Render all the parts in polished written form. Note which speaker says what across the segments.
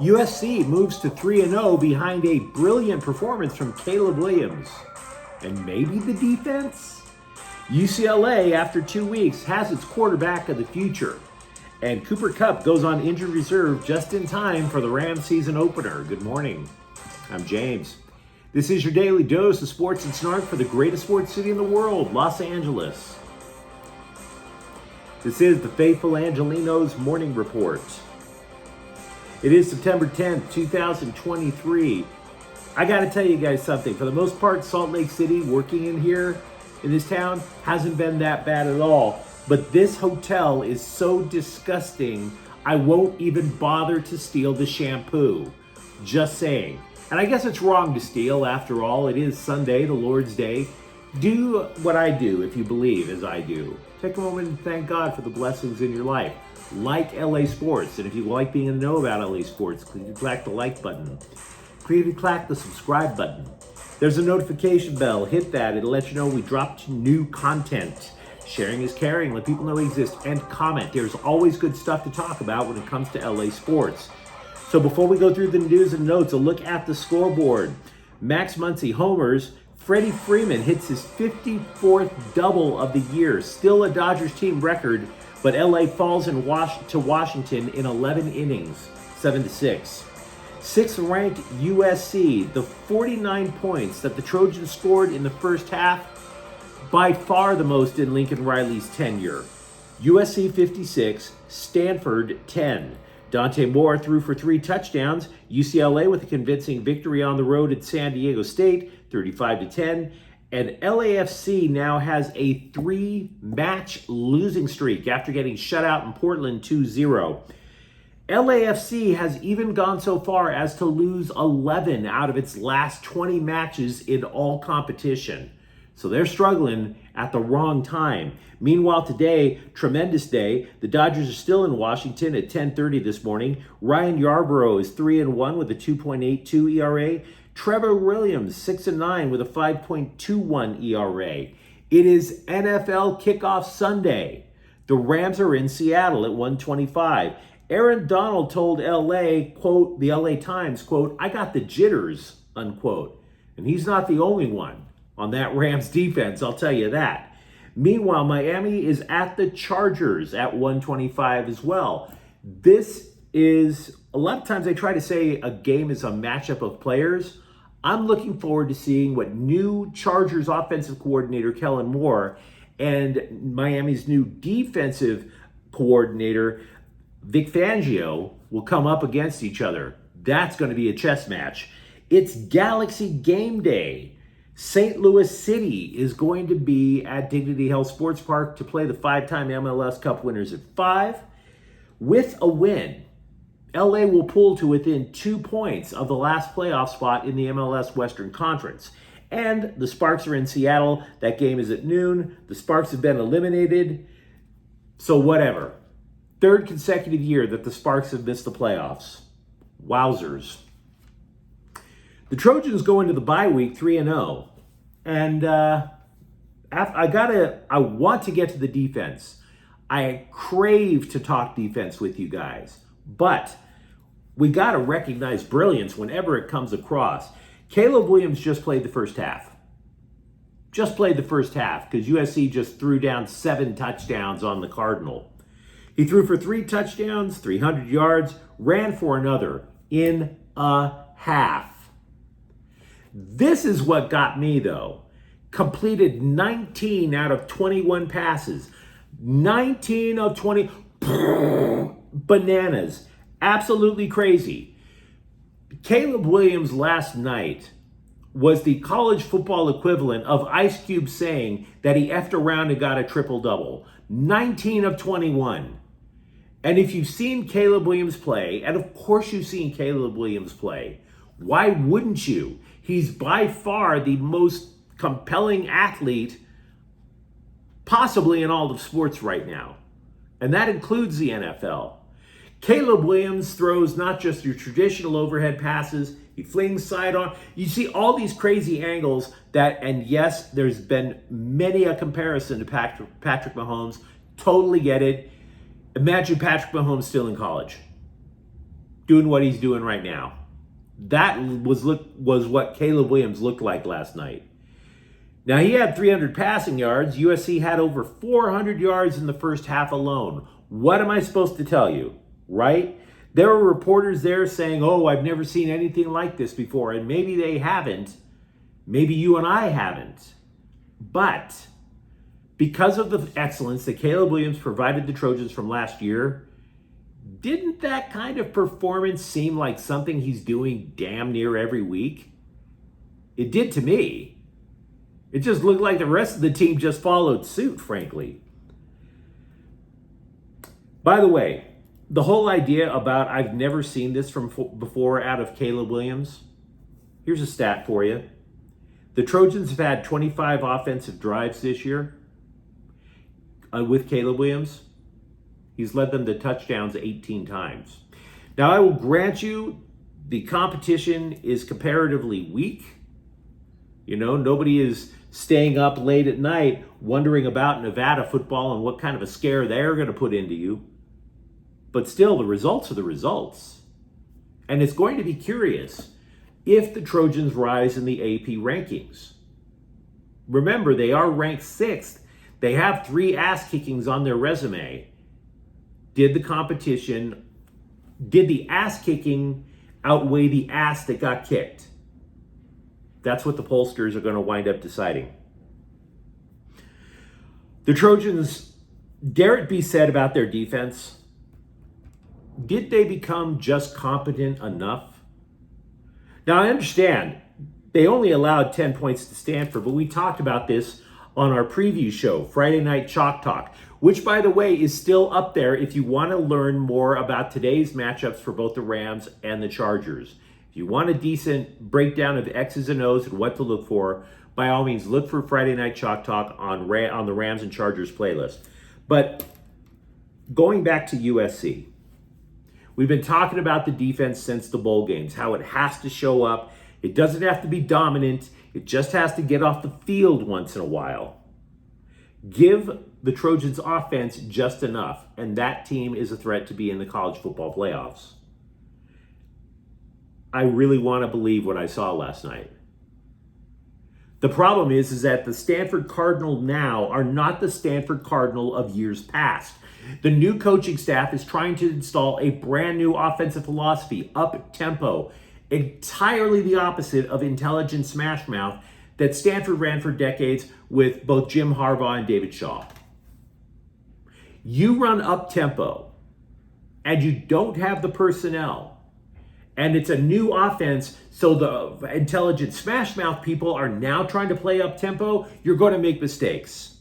Speaker 1: USC moves to 3-0 behind a brilliant performance from Caleb Williams. And maybe the defense? UCLA, after 2 weeks, has its quarterback of the future. And Kupp goes on injured reserve just in time for the Rams season opener. Good morning. I'm James. This is your daily dose of sports and snark for the greatest sports city in the world, Los Angeles. This is the faithful Angelenos Morning Report. It is September 10th, 2023. I got to tell you guys something. For the most part, Salt Lake City, working in here in this town, hasn't been that bad at all. But this hotel is so disgusting, I won't even bother to steal the shampoo. Just saying. And I guess it's wrong to steal. After all, it is Sunday, the Lord's Day. Do what I do if you believe as I do. Take a moment and thank God for the blessings in your life. Like LA sports, and if you like being in the know about LA sports, click the like button. Click the subscribe button. There's a notification bell. Hit that. It'll let you know we dropped new content. Sharing is caring. Let people know we exist. And comment. There's always good stuff to talk about when it comes to LA sports. So before we go through the news and notes, a look at the scoreboard. Max Muncy homers. Freddie Freeman hits his 54th double of the year. Still a Dodgers team record, but LA falls to Washington in 11 innings, 7-6. Sixth-ranked USC, the 49 points that the Trojans scored in the first half, by far the most in Lincoln Riley's tenure. USC 56, Stanford 10. Dante Moore threw for 3 touchdowns. UCLA with a convincing victory on the road at San Diego State, 35-10. And LAFC now has a 3-match losing streak after getting shut out in Portland 2-0. LAFC has even gone so far as to lose 11 out of its last 20 matches in all competition. So they're struggling at the wrong time. Meanwhile, today, tremendous day. The Dodgers are still in Washington at 10:30 this morning. Ryan Yarbrough is 3-1 with a 2.82 ERA. Trevor Williams, 6-9 with a 5.21 ERA. It is NFL kickoff Sunday. The Rams are in Seattle at 1:25. Aaron Donald told LA, quote, the LA Times, quote, "I got the jitters," unquote. And he's not the only one on that Rams defense, I'll tell you that. Meanwhile, Miami is at the Chargers at 1:25 as well. This is, a lot of times they try to say a game is a matchup of players. I'm looking forward to seeing what new Chargers offensive coordinator Kellen Moore and Miami's new defensive coordinator Vic Fangio will come up against each other. That's going to be a chess match. It's Galaxy Game Day. St. Louis City is going to be at Dignity Health Sports Park to play the 5-time MLS Cup winners at 5. With a win, LA will pull to within 2 points of the last playoff spot in the MLS Western Conference. And the Sparks are in Seattle. That game is at noon. The Sparks have been eliminated. So whatever. 3rd consecutive year that the Sparks have missed the playoffs. Wowzers. The Trojans go into the bye week 3-0. And I want to get to the defense. I crave to talk defense with you guys. But we got to recognize brilliance whenever it comes across. Caleb Williams just played the first half. Just played the first half because USC just threw down 7 touchdowns on the Cardinal. He threw for 3 touchdowns, 300 yards, ran for another in a half. This is what got me, though. Completed 19 out of 21 passes. 19 of 20. Bananas. Absolutely crazy. Caleb Williams last night was the college football equivalent of Ice Cube saying that he effed around and got a triple-double. 19 of 21. And if you've seen Caleb Williams play, and of course you've seen Caleb Williams play, why wouldn't you? He's by far the most compelling athlete possibly in all of sports right now. And that includes the NFL. Caleb Williams throws not just your traditional overhead passes, he flings sidearm. You see all these crazy angles that, and yes, there's been many a comparison to Patrick Mahomes. Totally get it. Imagine Patrick Mahomes still in college. doing what he's doing right now. That was what Caleb Williams looked like last night. Now, he had 300 passing yards. USC had over 400 yards in the first half alone. What am I supposed to tell you, right? There were reporters there saying, oh, I've never seen anything like this before. And maybe they haven't. Maybe you and I haven't. But because of the excellence that Caleb Williams provided the Trojans from last year, didn't that kind of performance seem like something he's doing damn near every week? It did to me. It just looked like the rest of the team just followed suit, frankly. By the way, the whole idea about I've never seen this from before out of Caleb Williams, here's a stat for you. The Trojans have had 25 offensive drives this year with Caleb Williams. He's led them to touchdowns 18 times. Now, I will grant you the competition is comparatively weak. You know, nobody is staying up late at night wondering about Nevada football and what kind of a scare they're going to put into you. But still, the results are the results. And it's going to be curious if the Trojans rise in the AP rankings. Remember, they are ranked 6th. They have 3 ass kickings on their resume. Did the ass kicking outweigh the ass that got kicked? That's what the pollsters are going to wind up deciding. The Trojans, dare it be said about their defense, did they become just competent enough? Now, I understand they only allowed 10 points to Stanford, but we talked about this on our preview show, Friday Night Chalk Talk, which, by the way, is still up there if you want to learn more about today's matchups for both the Rams and the Chargers. If you want a decent breakdown of X's and O's and what to look for, by all means, look for Friday Night Chalk Talk on the Rams and Chargers playlist. But going back to USC, we've been talking about the defense since the bowl games, how it has to show up. It doesn't have to be dominant. It just has to get off the field once in a while. Give the Trojans offense just enough, and that team is a threat to be in the college football playoffs. I really want to believe what I saw last night. The problem is that the Stanford Cardinal now are not the Stanford Cardinal of years past. The new coaching staff is trying to install a brand new offensive philosophy, up-tempo, entirely the opposite of intelligent smash mouth that Stanford ran for decades with both Jim Harbaugh and David Shaw. You run up-tempo, and you don't have the personnel, and it's a new offense, so the intelligent smash mouth people are now trying to play up-tempo, you're going to make mistakes.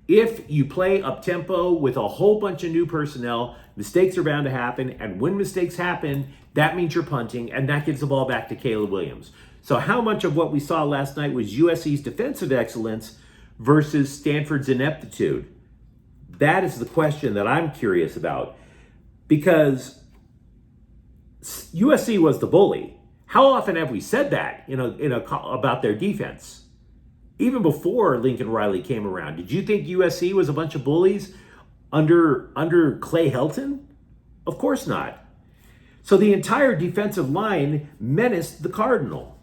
Speaker 1: If you play up-tempo with a whole bunch of new personnel, mistakes are bound to happen, and when mistakes happen, that means you're punting, and that gives the ball back to Caleb Williams. So how much of what we saw last night was USC's defensive excellence versus Stanford's ineptitude? That is the question that I'm curious about, because USC was the bully. How often have we said that about their defense? Even before Lincoln Riley came around, did you think USC was a bunch of bullies under Clay Helton? Of course not. So the entire defensive line menaced the Cardinal.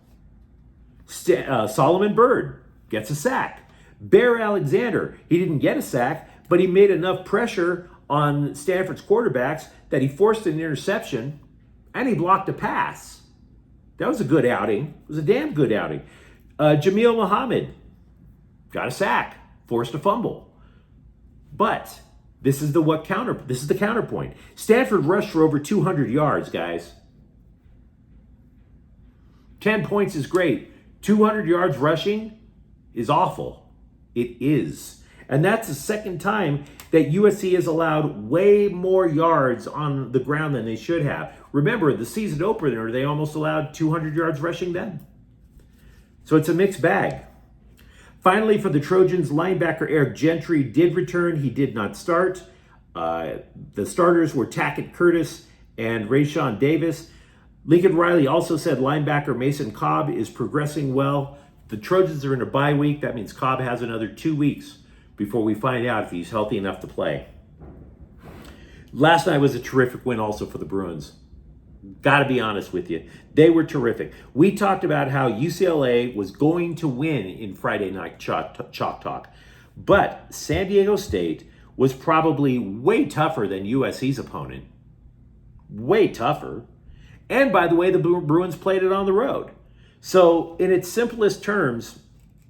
Speaker 1: Solomon Byrd gets a sack. Bear Alexander, he didn't get a sack, but he made enough pressure on Stanford's quarterbacks that he forced an interception and he blocked a pass. That was a good outing. It was a damn good outing. Jamil Muhammad got a sack, forced a fumble. But this is the counterpoint. Stanford rushed for over 200 yards, guys. 10 points is great. 200 yards rushing is awful. It is. And that's the second time that USC has allowed way more yards on the ground than they should have. Remember, the season opener, they almost allowed 200 yards rushing then. So it's a mixed bag. Finally, for the Trojans, linebacker Eric Gentry did return. He did not start. The starters were Tackett Curtis and Rayshawn Davis. Lincoln Riley also said linebacker Mason Cobb is progressing well. The Trojans are in a bye week. That means Cobb has another 2 weeks before we find out if he's healthy enough to play. Last night was a terrific win also for the Bruins. Got to be honest with you. They were terrific. We talked about how UCLA was going to win in Friday night Chalk Talk. But San Diego State was probably way tougher than USC's opponent. Way tougher. And by the way, the Bruins played it on the road. So in its simplest terms,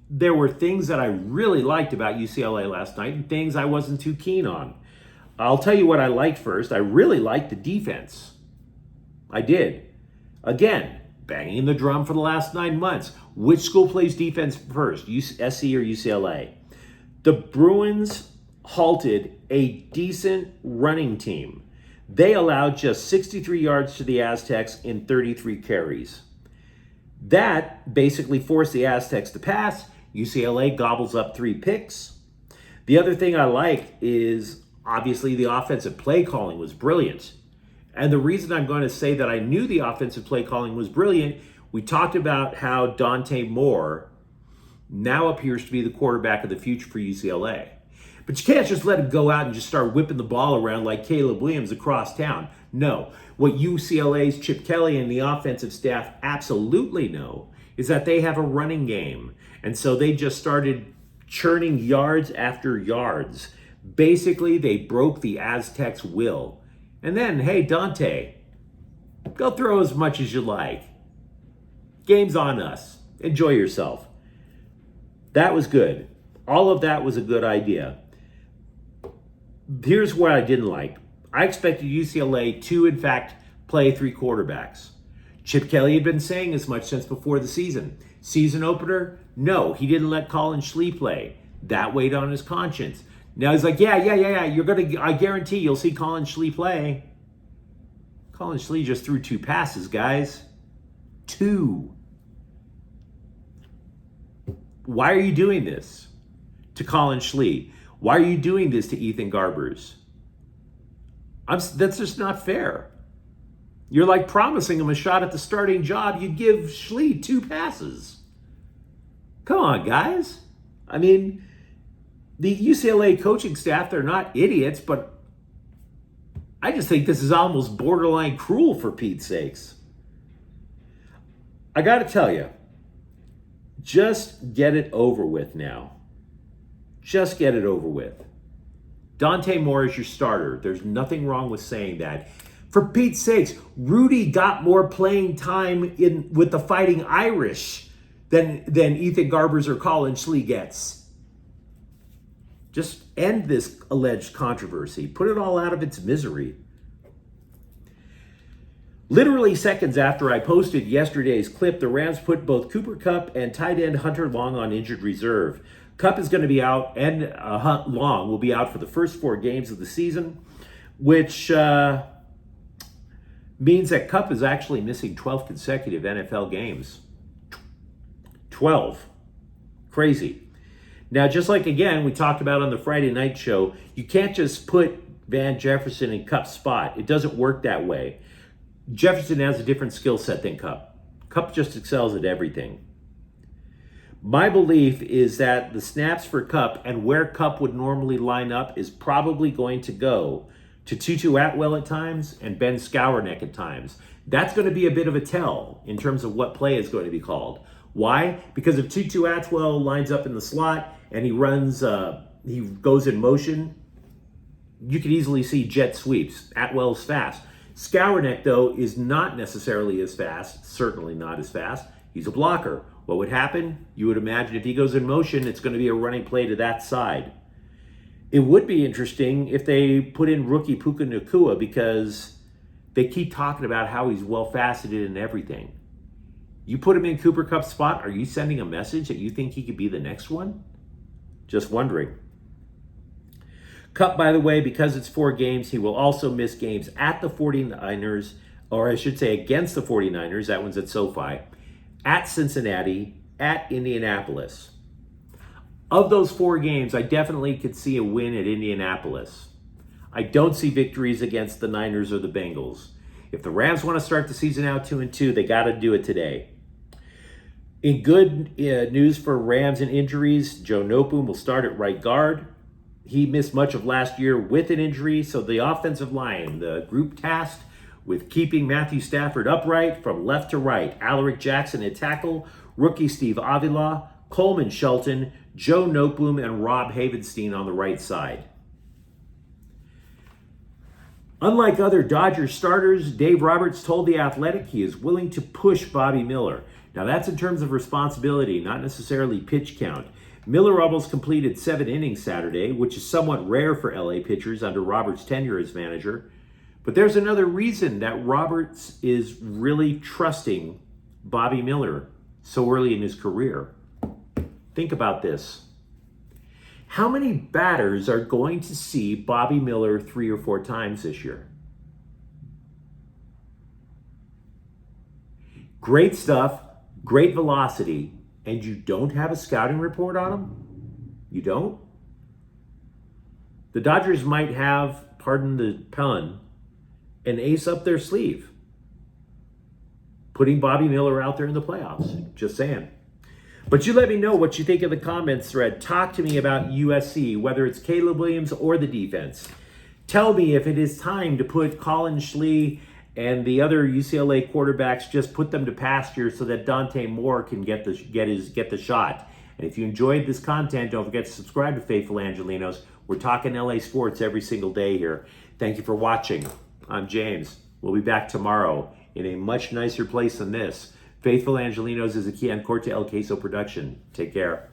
Speaker 1: there were things that I really liked about UCLA last night and things I wasn't too keen on. I'll tell you what I liked first. I really liked the defense. I did. Again, banging the drum for the last 9 months. Which school plays defense first, SC or UCLA? The Bruins halted a decent running team. They allowed just 63 yards to the Aztecs in 33 carries. That basically forced the Aztecs to pass. UCLA gobbles up 3 picks. The other thing I like is obviously the offensive play calling was brilliant. And the reason I'm going to say that I knew the offensive play calling was brilliant, we talked about how Dante Moore now appears to be the quarterback of the future for UCLA. But you can't just let him go out and just start whipping the ball around like Caleb Williams across town. No. What UCLA's Chip Kelly and the offensive staff absolutely know is that they have a running game. And so they just started churning yards after yards. Basically, they broke the Aztecs' will. And then, hey, Dante, go throw as much as you like. Game's on us. Enjoy yourself. That was good. All of that was a good idea. Here's what I didn't like. I expected UCLA to, in fact, play 3 quarterbacks. Chip Kelly had been saying as much since before the season. Season opener? No, he didn't let Colin Schlee play. That weighed on his conscience. Now he's like, yeah. I guarantee you'll see Colin Schlee play. Colin Schlee just threw 2 passes, guys. 2. Why are you doing this to Colin Schlee? Why are you doing this to Ethan Garbers? That's just not fair. You're like promising him a shot at the starting job. You give Schlee 2 passes. Come on, guys. I mean, the UCLA coaching staff, they're not idiots, but I just think this is almost borderline cruel for Pete's sakes. I got to tell you, just get it over with now. Just get it over with. Dante Moore is your starter. There's nothing wrong with saying that. For Pete's sakes, Rudy got more playing time with the Fighting Irish than Ethan Garbers or Colin Schlee gets. Just end this alleged controversy. Put it all out of its misery. Literally seconds after I posted yesterday's clip, the Rams put both Cooper Kupp and tight end Hunter Long on injured reserve. Kupp is going to be out, and Long will be out for the first 4 games of the season, which means that Kupp is actually missing 12 consecutive NFL games. 12. Crazy. Now, just like, again, we talked about on the Friday night show, you can't just put Van Jefferson in Kupp's spot. It doesn't work that way. Jefferson has a different skill set than Kupp. Kupp just excels at everything. My belief is that the snaps for Kupp and where Kupp would normally line up is probably going to go to Tutu Atwell at times and Ben Skowronek at times. That's going to be a bit of a tell in terms of what play is going to be called. Why? Because if Tutu Atwell lines up in the slot and he goes in motion, you could easily see jet sweeps. Atwell's fast. Skowronek, though, is not necessarily as fast, certainly not as fast. He's a blocker. What would happen? You would imagine if he goes in motion, it's going to be a running play to that side. It would be interesting if they put in rookie Puka Nacua because they keep talking about how he's well-faceted and everything. You put him in Cooper Kupp's spot, are you sending a message that you think he could be the next one? Just wondering. Kupp, by the way, because it's 4 games, he will also miss games at the 49ers, or I should say against the 49ers. That one's at SoFi. At Cincinnati, at Indianapolis. Of those 4 games, I definitely could see a win at Indianapolis. I don't see victories against the Niners or the Bengals. If the Rams want to start the season out 2-2, they got to do it today. In good news for Rams and injuries, Joe Noteboom will start at right guard. He missed much of last year with an injury, so the offensive line, the group tasked with keeping Matthew Stafford upright from left to right. Alaric Jackson at tackle, rookie Steve Avila, Coleman Shelton, Joe Noteboom, and Rob Havenstein on the right side. Unlike other Dodgers starters, Dave Roberts told The Athletic he is willing to push Bobby Miller. Now that's in terms of responsibility, not necessarily pitch count. Miller almost completed 7 innings Saturday, which is somewhat rare for LA pitchers under Roberts' tenure as manager. But there's another reason that Roberts is really trusting Bobby Miller so early in his career. Think about this. How many batters are going to see Bobby Miller 3 or 4 times this year? Great stuff, great velocity, and you don't have a scouting report on him? You don't? The Dodgers might have, pardon the pun, an ace up their sleeve, putting Bobby Miller out there in the playoffs. Just saying. But you let me know what you think in the comments thread. Talk to me about USC, whether it's Caleb Williams or the defense. Tell me if it is time to put Colin Schley and the other UCLA quarterbacks, just put them to pasture so that Dante Moore can get the shot. And if you enjoyed this content, don't forget to subscribe to Faithful Angelenos. We're talking LA sports every single day here. Thank you for watching. I'm James. We'll be back tomorrow in a much nicer place than this. Faithful Angelenos is a Kian Corte El Queso production. Take care.